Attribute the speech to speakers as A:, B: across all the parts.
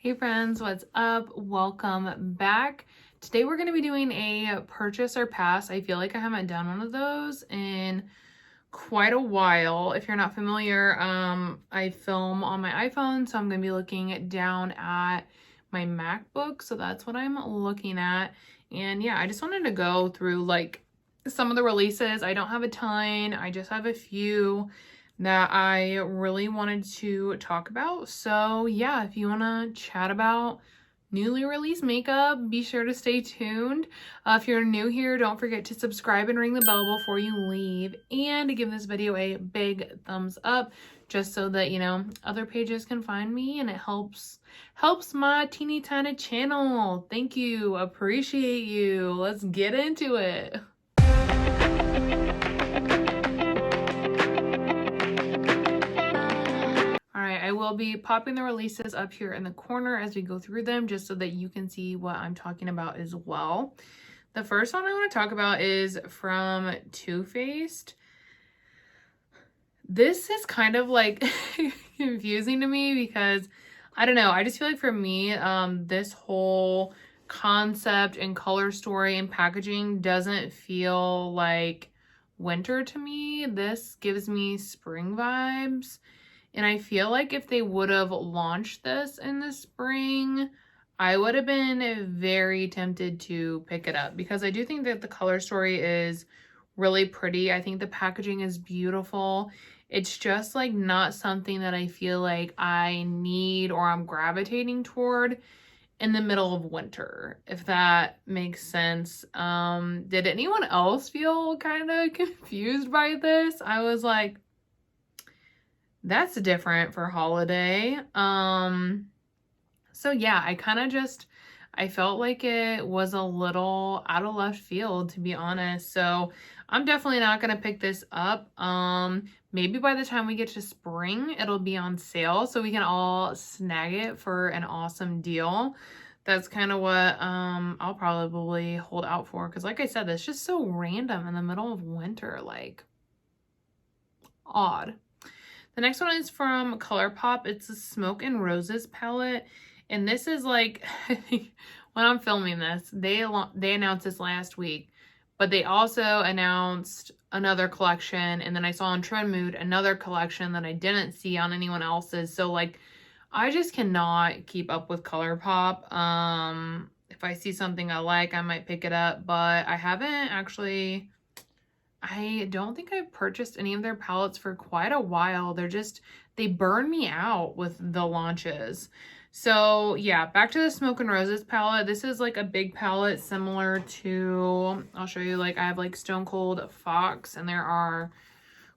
A: Hey friends, what's up? Welcome back. Today we're going to be doing a purchase or pass. I feel like I haven't done one of those in quite a while. If you're not familiar, I film on my iPhone, so I'm going to be looking down at my MacBook. So that's what I'm looking at. And yeah, I just wanted to go through like some of the releases. I don't have a ton. I just have a few that I really wanted to talk about. So yeah, if you want to chat about newly released makeup, be sure to stay tuned. If you're new here, don't forget to subscribe and ring the bell before you leave, and to give this video a big thumbs up just so that, you know, other pages can find me and it helps my teeny tiny channel. Thank you. Appreciate you. Let's get into it. I will be popping the releases up here in the corner as we go through them just so that you can see what I'm talking about as well. The first one I want to talk about is from Too Faced. This is kind of like confusing to me because I don't know. I just feel like for me, this whole concept and color story and packaging doesn't feel like winter to me. This gives me spring vibes. And I feel like if they would have launched this in the spring, I would have been very tempted to pick it up because I do think that the color story is really pretty. I think the packaging is beautiful. It's just like not something that I feel like I need or I'm gravitating toward in the middle of winter, if that makes sense. Did anyone else feel kind of confused by this? I was like, that's different for holiday. So yeah, I felt like it was a little out of left field, to be honest. So I'm definitely not going to pick this up. Maybe by the time we get to spring, it'll be on sale so we can all snag it for an awesome deal. That's kind of what I'll probably hold out for. Because like I said, it's just so random in the middle of winter, like odd. The next one is from ColourPop. It's a Smoke and Roses palette. And this is like, when I'm filming this, they announced this last week. But they also announced another collection. And then I saw on Trend Mood another collection that I didn't see on anyone else's. So like, I just cannot keep up with ColourPop. If I see something I like, I might pick it up. But I haven't actually... I don't think I've purchased any of their palettes for quite a while. They burn me out with the launches. So yeah, back to the Smoke and Roses palette. This is like a big palette similar to, I'll show you, like I have like Stone Cold Fox, and there are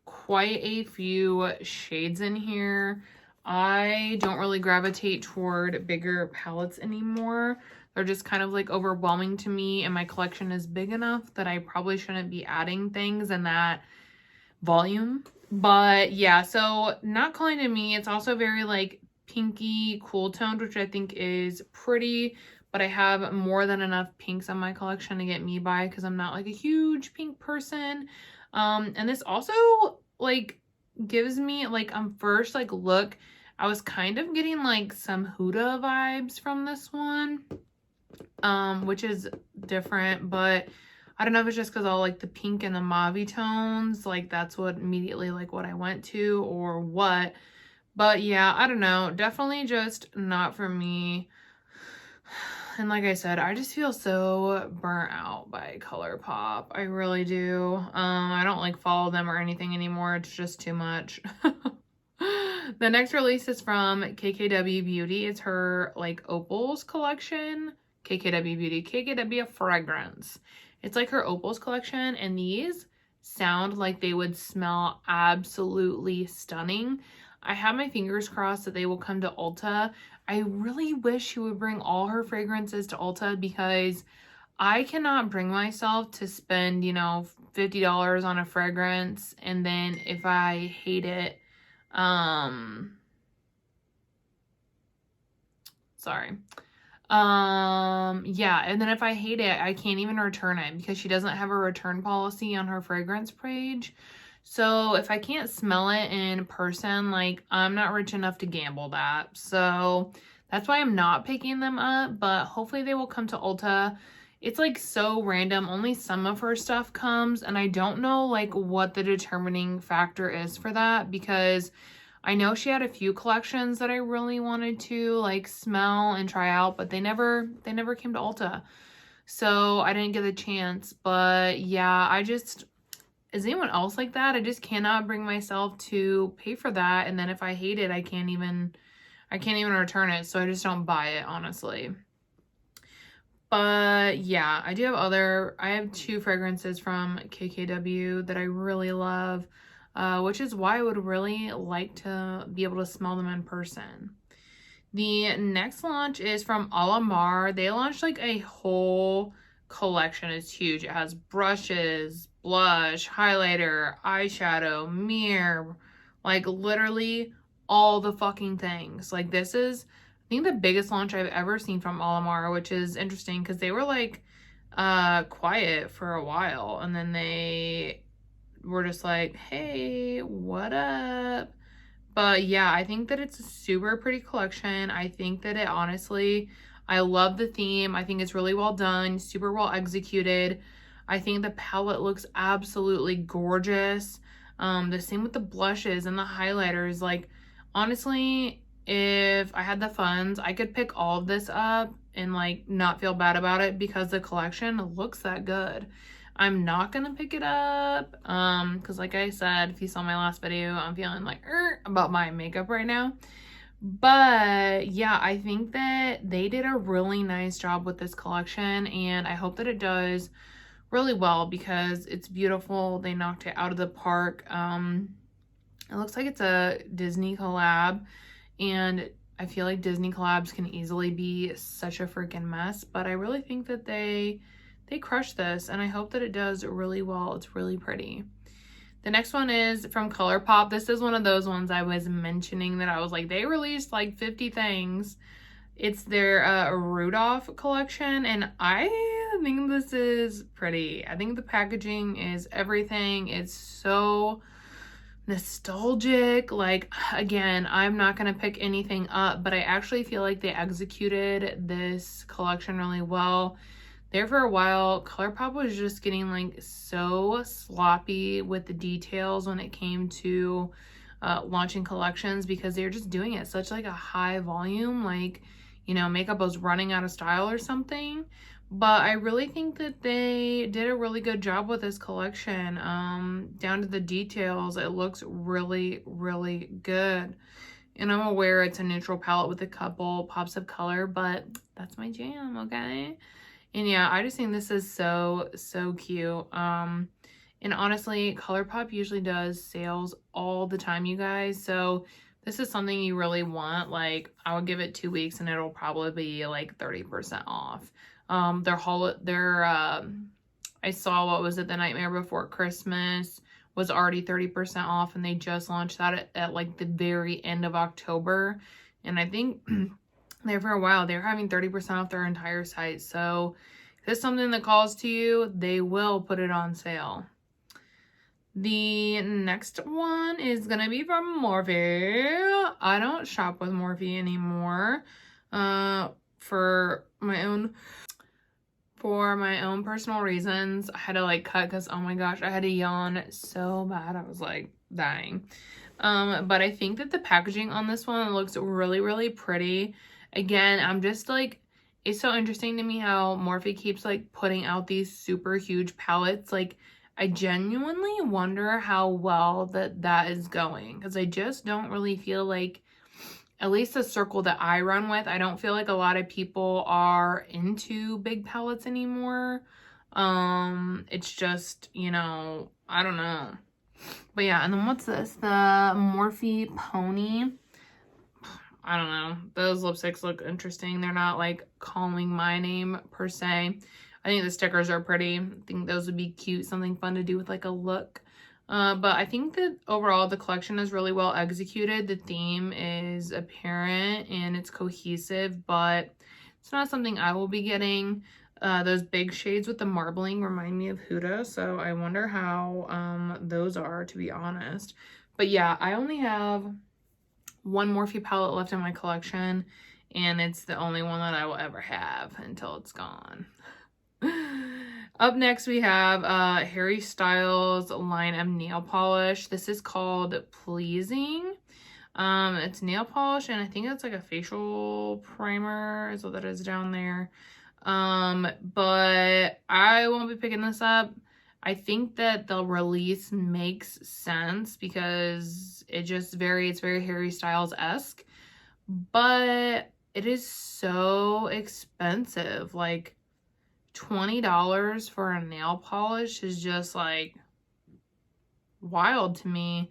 A: quite a few shades in here. I don't really gravitate toward bigger palettes anymore. They're just kind of like overwhelming to me, and my collection is big enough that I probably shouldn't be adding things in that volume. But yeah, so not calling to me. It's also very like pinky cool toned, which I think is pretty, but I have more than enough pinks on my collection to get me by because I'm not like a huge pink person. And this also like gives me like first like look, I was kind of getting like some Huda vibes from this one. Which is different, but I don't know if it's just because all like the pink and the mauve tones, like that's what immediately like what I went to or what. But yeah, I don't know, definitely just not for me. And like I said, I just feel so burnt out by ColourPop. I really do. I don't like follow them or anything anymore. It's just too much. The next release is from KKW Beauty. It's her like Opals collection. KKW Beauty, KKW Fragrance. It's like her Opals collection, and these sound like they would smell absolutely stunning. I have my fingers crossed that they will come to Ulta. I really wish she would bring all her fragrances to Ulta because I cannot bring myself to spend, you know, $50 on a fragrance, and then if I hate it, yeah, and then if I hate it, I can't even return it because she doesn't have a return policy on her fragrance page. So if I can't smell it in person, like I'm not rich enough to gamble that. So That's why I'm not picking them up, but hopefully they will come to Ulta. It's like so random. Only some of her stuff comes, and I don't know like what the determining factor is for that, because I know she had a few collections that I really wanted to like smell and try out, but they never came to Ulta. So I didn't get the chance. But yeah, is anyone else like that? I just cannot bring myself to pay for that, and then if I hate it, I can't even return it, so I just don't buy it, honestly. But yeah, I have 2 fragrances from KKW that I really love, which is why I would really like to be able to smell them in person. The next launch is from Alamar. They launched like a whole collection. It's huge. It has brushes, blush, highlighter, eyeshadow, mirror, like literally all the fucking things. Like this is, I think, the biggest launch I've ever seen from Alamar, which is interesting because they were like quiet for a while, and then they were just like, hey, what up? But yeah, I think that it's a super pretty collection. I think that it honestly, I love the theme. I think it's really well done, super well executed. I think the palette looks absolutely gorgeous. The same with the blushes and the highlighters. Like, honestly, if I had the funds, I could pick all of this up and like not feel bad about it because the collection looks that good. I'm not gonna pick it up because like I said, if you saw my last video, I'm feeling like about my makeup right now. But yeah, I think that they did a really nice job with this collection, and I hope that it does really well because it's beautiful. They knocked it out of the park. It looks like it's a Disney collab, and I feel like Disney collabs can easily be such a freaking mess, but I really think that they crushed this, and I hope that it does really well. It's really pretty. The next one is from ColourPop. This is one of those ones I was mentioning that I was like, they released like 50 things. It's their Rudolph collection, and I think this is pretty. I think the packaging is everything. It's so nostalgic. Like, again, I'm not gonna pick anything up, but I actually feel like they executed this collection really well. There for a while, ColourPop was just getting like so sloppy with the details when it came to launching collections, because they were just doing it such like a high volume, like, you know, makeup was running out of style or something. But I really think that they did a really good job with this collection. Down to the details, it looks really, really good. And I'm aware it's a neutral palette with a couple pops of color, but that's my jam, okay? And yeah, I just think this is so, so cute. And honestly, ColourPop usually does sales all the time, you guys. So this is something you really want. Like, I would give it 2 weeks and it'll probably be like 30% off. I saw, what was it, The Nightmare Before Christmas was already 30% off, and they just launched that at like the very end of October. And I think there for a while they're having 30% off their entire site. So if there's something that calls to you, they will put it on sale. The next one is gonna be from Morphe. I don't shop with Morphe anymore for my own personal reasons. I had to like cut because, oh my gosh, I had to yawn so bad. I was like dying. But I think that the packaging on this one looks really, really pretty. Again, I'm just like, it's so interesting to me how Morphe keeps like putting out these super huge palettes. Like, I genuinely wonder how well that is going, because I just don't really feel like, at least the circle that I run with, I don't feel like a lot of people are into big palettes anymore. It's just, you know, I don't know. But yeah, and then what's this? The Morphe Pony. I don't know. Those lipsticks look interesting. They're not like calling my name per se. I think the stickers are pretty. I think those would be cute. Something fun to do with like a look. But I think that overall the collection is really well executed. The theme is apparent and it's cohesive, but it's not something I will be getting. Those big shades with the marbling remind me of Huda, so I wonder how those are, to be honest. But yeah, I only have one Morphe palette left in my collection, and it's the only one that I will ever have until it's gone. Up next, we have Harry Styles' line of nail polish. This is called Pleasing. It's nail polish, and I think it's like a facial primer is what that is down there. But I won't be picking this up. I think that the release makes sense because it's very Harry Styles-esque, but it is so expensive. Like $20 for a nail polish is just like wild to me.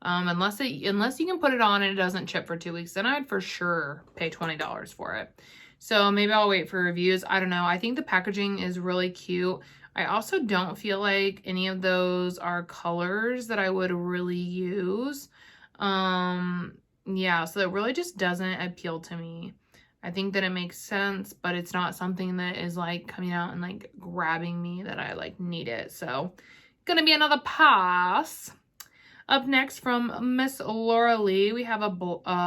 A: Unless you can put it on and it doesn't chip for 2 weeks, then I'd for sure pay $20 for it. So maybe I'll wait for reviews. I don't know. I think the packaging is really cute. I also don't feel like any of those are colors that I would really use. Yeah, so it really just doesn't appeal to me. I think that it makes sense, but it's not something that is like coming out and like grabbing me that I like need it. So gonna be another pass. Up next from Miss Lauralee, we have a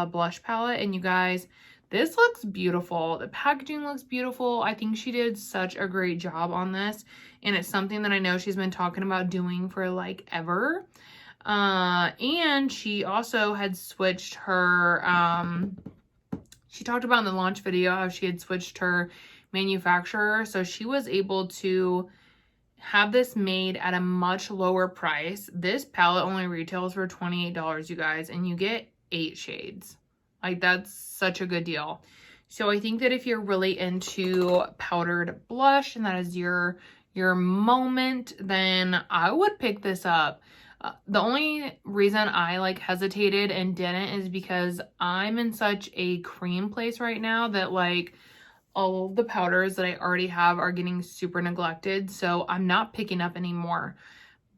A: blush palette, and you guys, this looks beautiful. The packaging looks beautiful. I think she did such a great job on this, and it's something that I know she's been talking about doing for like ever. And she also had switched her, she talked about in the launch video how she had switched her manufacturer, so she was able to have this made at a much lower price. This palette only retails for $28, you guys, and you get 8 shades. Like, that's such a good deal. So I think that if you're really into powdered blush and that is your moment, then I would pick this up. The only reason I like hesitated and didn't is because I'm in such a cream place right now that like all of the powders that I already have are getting super neglected, so I'm not picking up anymore.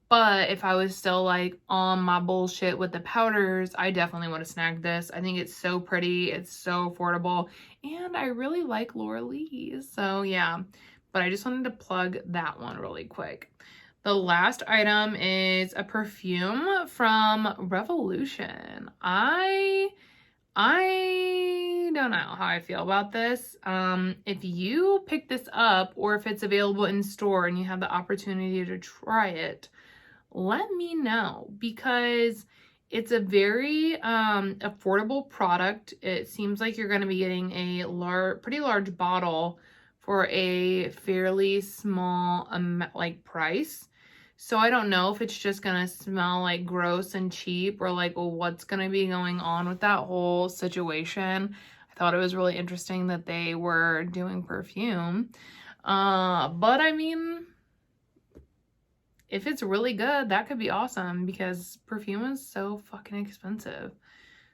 A: But if I was still like on my bullshit with the powders, I definitely would have snagged this. I think it's so pretty, it's so affordable, and I really like Lauralee, so yeah. But I just wanted to plug that one really quick. The last item is a perfume from Revolution. I don't know how I feel about this. If you pick this up or if it's available in store and you have the opportunity to try it, let me know, because it's a very affordable product. It seems like you're going to be getting a pretty large bottle for a fairly small like price. So I don't know if it's just gonna smell like gross and cheap, or like, well, what's gonna be going on with that whole situation. I thought it was really interesting that they were doing perfume. But I mean, if it's really good, that could be awesome, because perfume is so fucking expensive.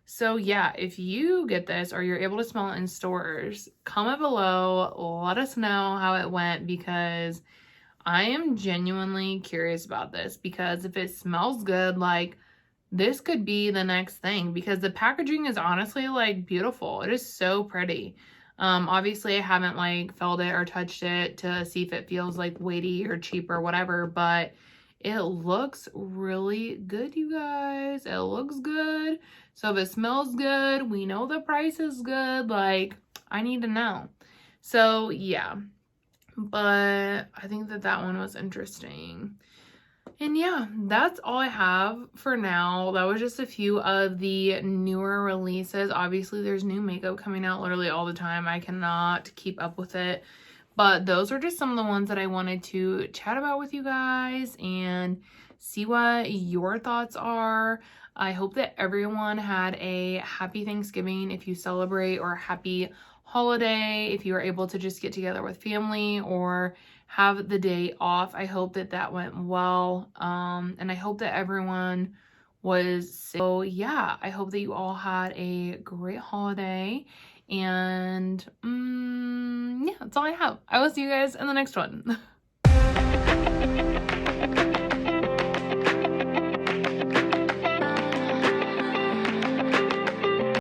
A: So yeah, if you get this or you're able to smell it in stores, comment below, let us know how it went, because I am genuinely curious about this, because if it smells good, like, this could be the next thing, because the packaging is honestly like beautiful. It is so pretty. Obviously I haven't like felt it or touched it to see if it feels like weighty or cheap or whatever, but it looks really good, you guys. It looks good. So if it smells good, we know the price is good. Like, I need to know. So yeah, but I think that one was interesting. And yeah, that's all I have for now. That was just a few of the newer releases. Obviously, there's new makeup coming out literally all the time. I cannot keep up with it. But those are just some of the ones that I wanted to chat about with you guys and see what your thoughts are. I hope that everyone had a happy Thanksgiving if you celebrate, or a happy holiday if you were able to just get together with family or have the day off. I hope that went well, and I hope that everyone was safe. So yeah, I hope that you all had a great holiday, and yeah, that's all I have. I will see you guys in the next one.